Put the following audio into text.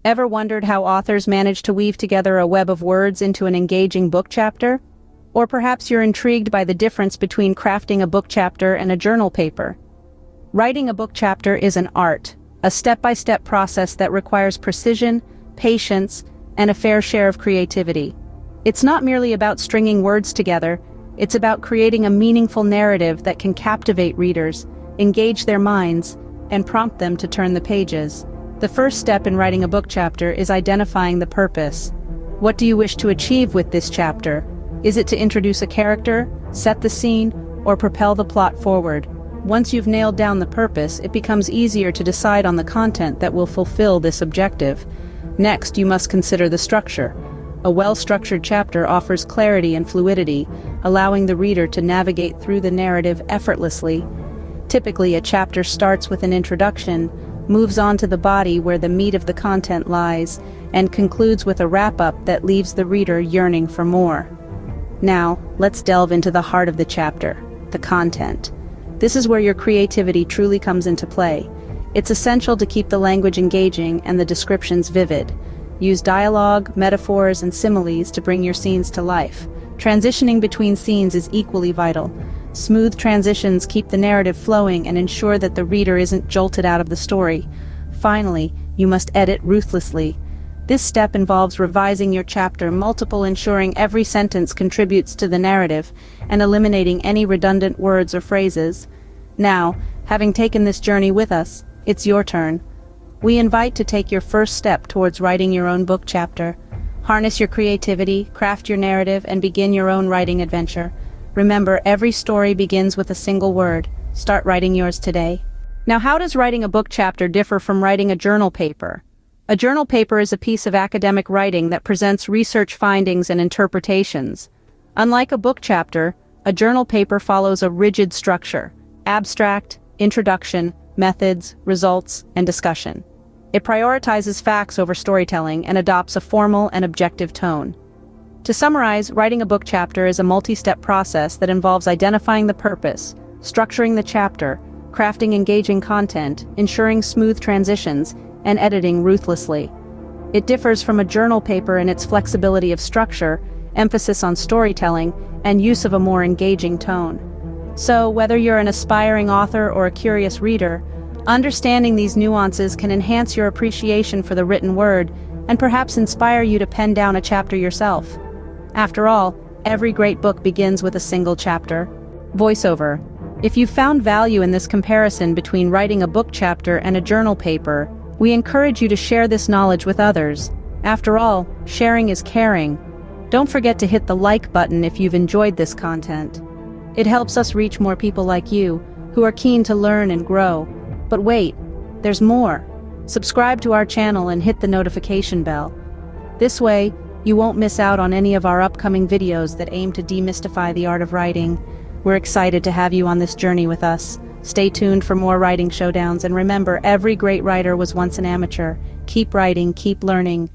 Ever wondered how authors manage to weave together a web of words into an engaging book chapter? Or perhaps you're intrigued by the difference between crafting a book chapter and a journal paper. Writing a book chapter is an art, a step-by-step process that requires precision, patience, and a fair share of creativity. It's not merely about stringing words together, it's about creating a meaningful narrative that can captivate readers, engage their minds, and prompt them to turn the pages. The first step in writing a book chapter is identifying the purpose. What do you wish to achieve with this chapter? Is it to introduce a character, set the scene, or propel the plot forward? Once you've nailed down the purpose, it becomes easier to decide on the content that will fulfill this objective. Next, you must consider the structure. A well-structured chapter offers clarity and fluidity, allowing the reader to navigate through the narrative effortlessly. Typically, a chapter starts with an introduction, moves on to the body where the meat of the content lies, and concludes with a wrap-up that leaves the reader yearning for more. Now, let's delve into the heart of the chapter, the content. This is where your creativity truly comes into play. It's essential to keep the language engaging and the descriptions vivid. Use dialogue, metaphors, and similes to bring your scenes to life. Transitioning between scenes is equally vital. Smooth transitions keep the narrative flowing and ensure that the reader isn't jolted out of the story. Finally, you must edit ruthlessly. This step involves revising your chapter ensuring every sentence contributes to the narrative, and eliminating any redundant words or phrases. Now, having taken this journey with us, it's your turn. We invite to take your first step towards writing your own book chapter. Harness your creativity, craft your narrative, and begin your own writing adventure. Remember, every story begins with a single word. Start writing yours today. Now, how does writing a book chapter differ from writing a journal paper? A journal paper is a piece of academic writing that presents research findings and interpretations. Unlike a book chapter, a journal paper follows a rigid structure: abstract, introduction, methods, results, and discussion. It prioritizes facts over storytelling and adopts a formal and objective tone. To summarize, writing a book chapter is a multi-step process that involves identifying the purpose, structuring the chapter, crafting engaging content, ensuring smooth transitions, and editing ruthlessly. It differs from a journal paper in its flexibility of structure, emphasis on storytelling, and use of a more engaging tone. So, whether you're an aspiring author or a curious reader, understanding these nuances can enhance your appreciation for the written word and perhaps inspire you to pen down a chapter yourself. After all, every great book begins with a single chapter. Voiceover. If you found value in this comparison between writing a book chapter and a journal paper, we encourage you to share this knowledge with others. After all, sharing is caring. Don't forget to hit the like button if you've enjoyed this content. It helps us reach more people like you, who are keen to learn and grow. But wait, there's more. Subscribe to our channel and hit the notification bell. This way, you won't miss out on any of our upcoming videos that aim to demystify the art of writing. We're excited to have you on this journey with us. Stay tuned for more writing showdowns, and remember, every great writer was once an amateur. Keep writing, keep learning,